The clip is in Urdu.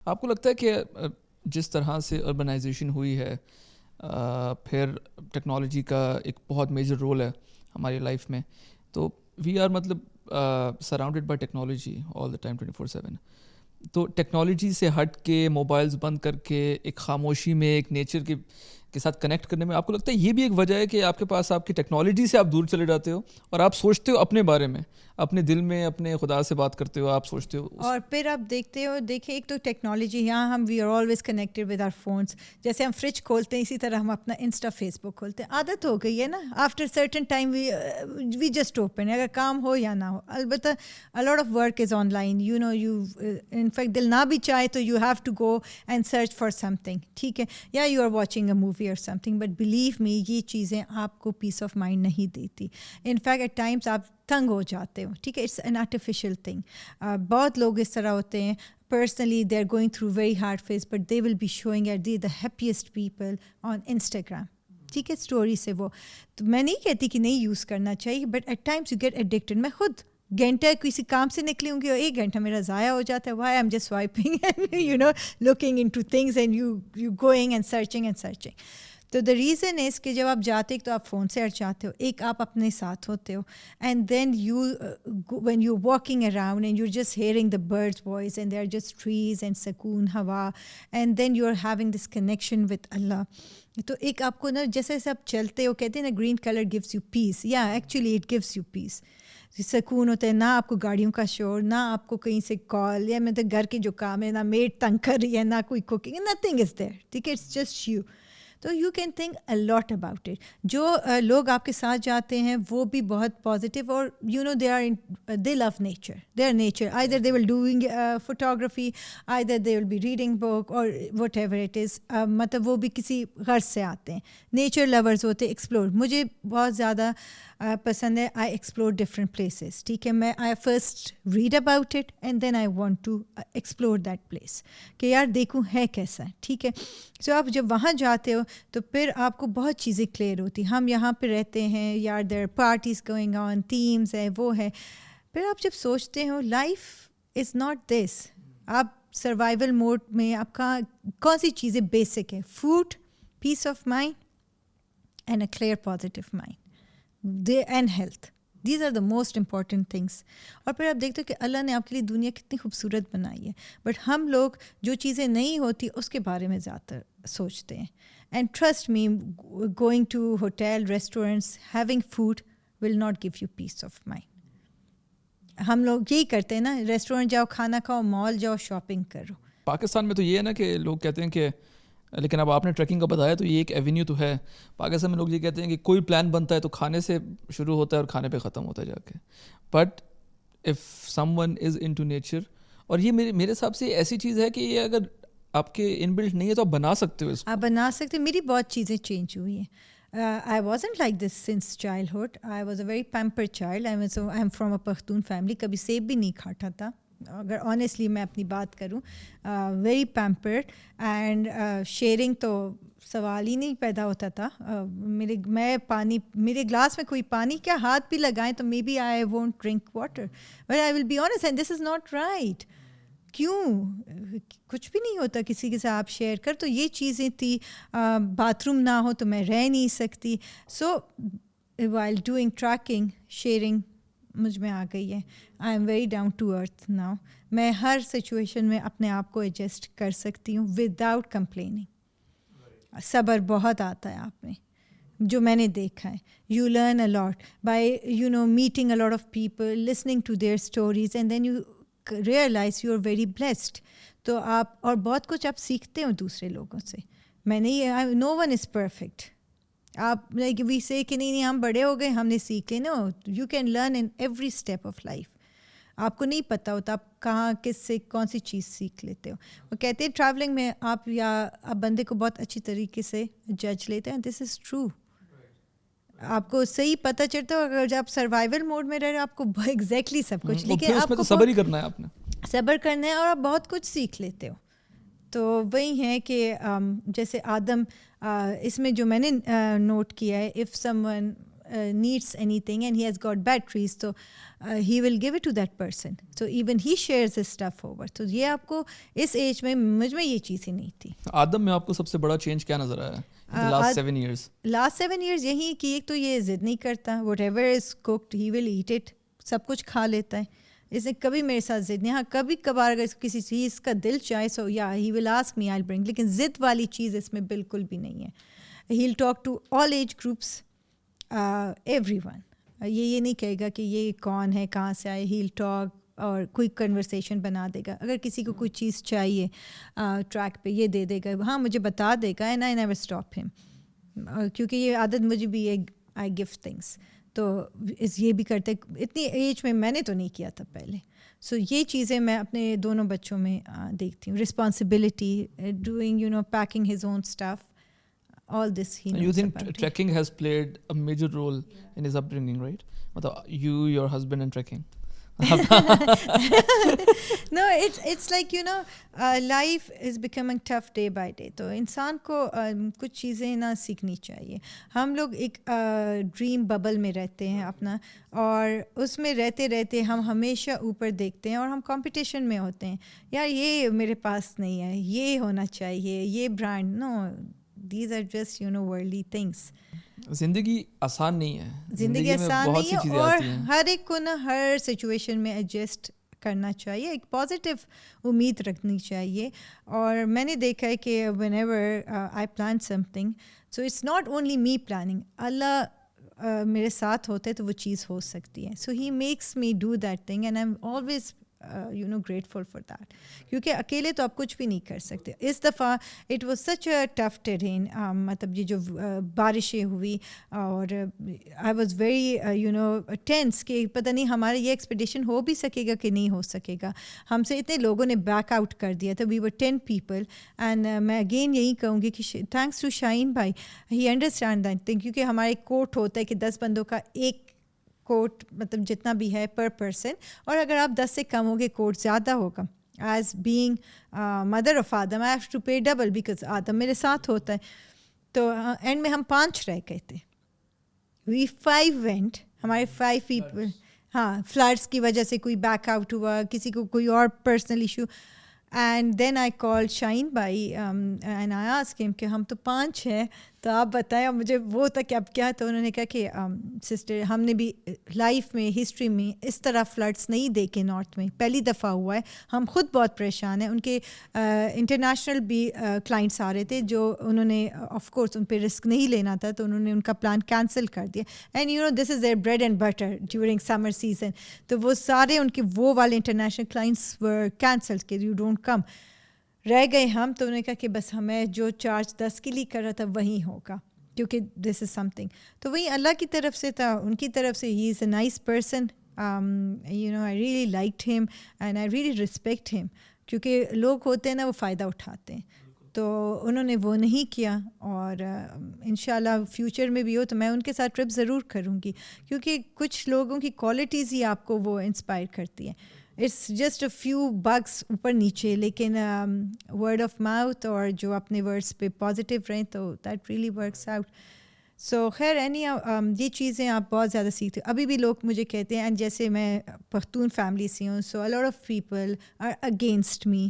آپ کو لگتا ہے کہ جس طرح سے اربنائزیشن ہوئی ہے پھر ٹیکنالوجی کا ایک بہت میجر رول ہے ہماری لائف میں، تو وی آر مطلب surrounded by technology all the time 24/7، تو ٹیکنالوجی سے ہٹ کے موبائلز بند کر کے ایک خاموشی میں ایک نیچر کے ساتھ کنیکٹ کرنے میں آپ کو لگتا ہے یہ بھی ایک وجہ ہے کہ آپ کے پاس آپ کی ٹیکنالوجی سے آپ دور چلے جاتے ہو اور آپ سوچتے ہو اپنے بارے میں، اپنے دل میں اپنے خدا سے بات کرتے ہو، آپ سوچتے ہو اور پھر آپ دیکھیں ایک تو ٹیکنالوجی، یہاں ہم we are always connected with our phones, جیسے ہم فریج کھولتے ہیں اسی طرح ہم اپنا انسٹا فیس بک کھولتے ہیں، عادت ہو گئی ہے نا، after certain time we just open, اگر کام ہو یا نہ ہو. البتہ a lot of work is online, you know, you in fact دل نہ بھی چاہے تو you have to go and search for something، ٹھیک ہے، یا you are watching a movie or something, but believe me یہ چیزیں آپ کو پیس آف مائنڈ نہیں دیتی. ان فیکٹ ایٹ ٹائمس آپ تنگ ہو جاتے ہو، ٹھیک ہے، اٹس این آرٹیفیشیل تھنگ. بہت لوگ اس طرح ہوتے ہیں، personally they are going through very hard phase but they will be showing at the happiest people on Instagram، ٹھیک ہے، اسٹوری سے. وہ تو میں نہیں کہتی کہ نہیں یوز کرنا چاہیے، but at times you get addicted. میں خود گھنٹہ کسی کام سے نکلی ہوں گی اور 1 گھنٹہ میرا ضائع ہو جاتا ہے. Why I am just wiping and you know looking into things and you going and searching. تو دا ریزن از کہ جب آپ جاتے تو آپ فون سے ہٹ جاتے ہو، ایک آپ اپنے ساتھ ہوتے ہو، and then you when you walking around and you just hearing the birds voice and they are just trees and سکون ہوا، and then you are having this connection with Allah. تو ایک آپ کو نا جیسے آپ چلتے ہو، کہتے ہیں نا گرین کلر گیوز یو پیس، یا ایکچولی اٹ گیوز یو پیس. سکون ہوتا ہے، نہ آپ کو گاڑیوں کا شور، نہ آپ کو کہیں سے کال، یا مطلب گھر کے جو کام ہے، نہ میڈ تنگ کر رہی ہے، نہ کوئی کوکنگ، نتھنگ از دیر، ٹھیک ہے، اٹس جسٹ یو. تو you can think a lot about it. جو لوگ آپ کے ساتھ جاتے ہیں وہ بھی بہت پازیٹیو، اور you know they love nature, they are nature, either they will doing photography, either they will be reading book اور وٹ ایور اٹ از. مطلب وہ بھی کسی غرض سے آتے ہیں، نیچر لورز ہوتے، ایکسپلور. مجھے بہت زیادہ پسند ہے، آئی ایکسپلور ڈفرینٹ پلیسز، ٹھیک ہے. میں I first read about it and then I want to explore that place, کہ یار دیکھوں ہے کیسا ہے، ٹھیک ہے. سو آپ جب وہاں جاتے ہو تو پھر آپ کو بہت چیزیں کلیئر ہوتی. ہم یہاں پہ رہتے ہیں، یار دیر پارٹیز گوئنگ آن، تھیمز ہے، وہ ہے. پھر آپ جب سوچتے ہو لائف از ناٹ دس، آپ سروائیول موڈ میں آپ کا کون سی چیزیں بیسک ہے؟ Food, peace of mind and a clear positive mind and health. These are the most important things. اور پھر آپ دیکھتے ہو کہ اللہ نے آپ کے لیے دنیا کتنی خوبصورت بنائی ہے، بٹ ہم لوگ جو چیزیں نہیں ہوتی اس کے بارے میں زیادہ سوچتے ہیں. And trust me, going to hotel, restaurants, having food will not give you peace of mind. ہم لوگ یہی کرتے ہیں نا، ریسٹورینٹ جاؤ، کھانا کھاؤ، مال جاؤ، شاپنگ کرو. پاکستان میں تو یہ ہے نا کہ لوگ کہتے ہیں کہ، لیکن اب آپ نے ٹریکنگ کا بتایا تو یہ ایک ایونیو تو ہے. پاکستان میں لوگ یہ کہتے ہیں کہ کوئی پلان بنتا ہے تو کھانے سے شروع ہوتا ہے اور کھانے پہ ختم ہوتا ہے جا کے. But if someone is into nature, اور یہ میرے حساب سے ایسی چیز ہے کہ یہ اگر آپ کے ان بلٹ نہیں ہے تو آپ بنا سکتے ہو اس کو. آپ بنا سکتے. میری بہت چیزیں چینج ہوئی ہیں. I wasn't like this since childhood. I was a very pampered child. I'm from a Pakhtun family. کبھی سیب بھی نہیں کھاتا تھا، اگر آنیسٹلی میں اپنی بات کروں. ویری پیمپرڈ اینڈ شیئرنگ تو سوال ہی نہیں پیدا ہوتا تھا. میں پانی، میرے گلاس میں کوئی پانی کیا ہاتھ بھی لگائیں تو maybe I won't drink water, but I will be honest and this is not right. کیوں؟ کچھ بھی نہیں ہوتا کسی کے ساتھ آپ شیئر کر. تو یہ چیزیں تھی. باتھ روم نہ ہو تو میں رہ نہیں سکتی. So while doing trekking, sharing مجھ میں آ گئی ہے. I am very down to earth now. میں ہر سچویشن میں اپنے آپ کو ایڈجسٹ کر سکتی ہوں وداؤٹ کمپلیننگ. صبر بہت آتا ہے آپ میں، جو میں نے دیکھا ہے. You learn a lot by you know meeting a lot of people, listening to their stories, and then you realise you are very blessed. تو آپ اور بہت کچھ آپ سیکھتے ہو دوسرے لوگوں سے. میں نہیں، نو ون از پرفیکٹ. آپ لائک وی سے کہ نہیں ہم بڑے ہو گئے، ہم نے سیکھ لیا. No, you can learn in every step of life. آپ کو نہیں پتہ ہوتا آپ کہاں کس سے کون سی چیز سیکھ لیتے ہو. وہ کہتے ہیں ٹریولنگ میں آپ بندے کو بہت اچھی طریقے سے جج لیتے ہیں. دس از ٹرو. آپ کو صحیح پتہ چلتا ہے اگر آپ سروائیول موڈ میں رہ رہے آپ کو ایگزیکٹلی سب کچھ، لیکن آپ کو صبر ہی کرنا ہے، آپ نے صبر کرنا ہے اور آپ بہت کچھ سیکھ لیتے ہو. تو وہی ہے کہ جیسے آدم، اس میں جو میں نے نوٹ کیا ہے، if some one needs anything and he has got batteries, so he will give it to that person. So even he shares his stuff over. So یہ آپ کو اس ایج میں مجھ میں یہ چیزیں نہیں تھی. آدم میں آپ کو سب سے بڑا چینج کیا نظر آیا last 7 years؟ last 7 years یہی کہ ایک تو یہ ضد نہیں کرتا, whatever is cooked he will eat it, سب کچھ کھا لیتا ہے. اس نے کبھی میرے ساتھ ضد نہیں, ہاں کبھی کبھار اگر کسی چیز کا دل چاہے سو یا ہی ول آسک می آئی برنگ, لیکن ضد والی چیز اس میں بالکل بھی نہیں ہے. He will talk to all age groups, everyone. یہ نہیں کہے گا کہ یہ کون ہے, کہاں سے آئے. ہی ول ٹاک اور کوئی کنورسیشن بنا دے گا. اگر کسی کو کوئی چیز چاہیے ٹریک پہ یہ دے دے گا, ہاں مجھے بتا دے گا, اینڈ آئی نیور اسٹاپ ہم, کیونکہ یہ عادت مجھے بھی ہے, آئی گیو تھنگس. تو یہ بھی کرتے, اتنی ایج میں میں نے تو نہیں کیا تھا پہلے. سو یہ چیزیں میں اپنے دونوں بچوں میں دیکھتی ہوں. Responsibility, doing packing his own stuff, all this he knows. You think about trekking has played a major role in his upbringing, right? You, your husband and trekking. No, it's like life is becoming tough day by day. تو انسان کو کچھ چیزیں نہ سیکھنی چاہیے. ہم لوگ ایک ڈریم ببل میں رہتے ہیں اپنا, اور اس میں رہتے رہتے ہم ہمیشہ اوپر دیکھتے ہیں اور ہم کمپٹیشن میں ہوتے ہیں. یار یہ میرے پاس نہیں ہے, یہ ہونا چاہیے, یہ brand. No, these are just worldly things. زندگی آسان نہیں ہے, زندگی آسان نہیں ہے, اور ہر ایک کو نا ہر سچویشن میں ایڈجسٹ کرنا چاہیے, ایک پازیٹیو امید رکھنی چاہیے. اور میں نے دیکھا ہے کہ whenever I plan something, so it's not only me planning, Allah میرے ساتھ ہوتا ہے تو وہ چیز ہو سکتی ہے. So he makes me do that thing and I am always grateful for that, کیونکہ اکیلے تو آپ کچھ بھی نہیں کر سکتے. اس دفعہ it was such a tough train, مطلب یہ جو بارشیں ہوئی, اور آئی واز ویری ٹینس کہ پتہ نہیں ہمارا یہ ایکسپیڈیشن ہو بھی سکے گا کہ نہیں ہو سکے گا. ہم سے اتنے لوگوں نے بیک آؤٹ کر دیا تھا, وی ور 10 people. اینڈ میں اگین یہی کہوں گی کہ تھینکس ٹو شاہین بھائی, ہی انڈرسٹینڈ دیٹ تھنگ, کیونکہ ہمارا ایک کوٹ ہوتا ہے کہ 10 بندوں کا ایک کوٹ, مطلب جتنا بھی ہے پر پرسن, اور اگر آپ 10 سے کم ہوگے کوٹ زیادہ ہوگا. As being mother of Adam I have to pay double because Adam میرے ساتھ ہوتا ہے. تو اینڈ میں ہم 5 رہ گئے تھے, وی 5 وینٹ, ہمارے 5 پیپل. ہاں, فلڈس کی وجہ سے کوئی بیک آؤٹ ہوا, کسی کو کوئی اور پرسنل ایشو. اینڈ دین آئی کال شاہین بھائی اینڈ آئی آسک ہم کہ ہم تو 5 ہیں, تو آپ بتائیں. اور مجھے وہ تھا کہ اب کیا, تو انہوں نے کہا کہ سسٹر ہم نے بھی لائف میں ہسٹری میں اس طرح فلڈس نہیں دیکھے نارتھ میں, پہلی دفعہ ہوا ہے, ہم خود بہت پریشان ہیں. ان کے انٹرنیشنل بھی کلائنٹس آ رہے تھے جو انہوں نے آف کورس ان پہ رسک نہیں لینا تھا, تو انہوں نے ان کا پلان کینسل کر دیا. And this is their bread and butter during summer season. تو وہ سارے ان کے وہ والے انٹرنیشنل کلائنٹس ور کینسل کہ یو ڈونٹ کم. رہ گئے ہم, تو انہوں نے کہا کہ بس ہمیں جو چارج 10 کے لیے کر رہا تھا وہی ہوگا, کیونکہ دس از سم تھنگ. تو وہی اللہ کی طرف سے تھا, ان کی طرف سے. He is a nice person, I really liked him and I really respect him, کیونکہ لوگ ہوتے ہیں نا وہ فائدہ اٹھاتے ہیں, تو انہوں نے وہ نہیں کیا. اور انشاءاللہ فیوچر میں بھی ہو تو میں ان کے ساتھ ٹرپ ضرور کروں گی, کیونکہ کچھ لوگوں کی کوالٹیز ہی آپ کو وہ انسپائر کرتی ہیں. It's just a few bugs اوپر نیچے, لیکن ورڈ آف ماؤتھ اور جو اپنے ورڈس پہ پازیٹیو رہیں تو دیٹ ریئلی ورکس آؤٹ. سو خیر یہ چیزیں آپ بہت زیادہ سیکھتے. ابھی بھی لوگ مجھے کہتے ہیں, اینڈ جیسے میں پختون فیملی سے ہوں, so a lot of people are against me,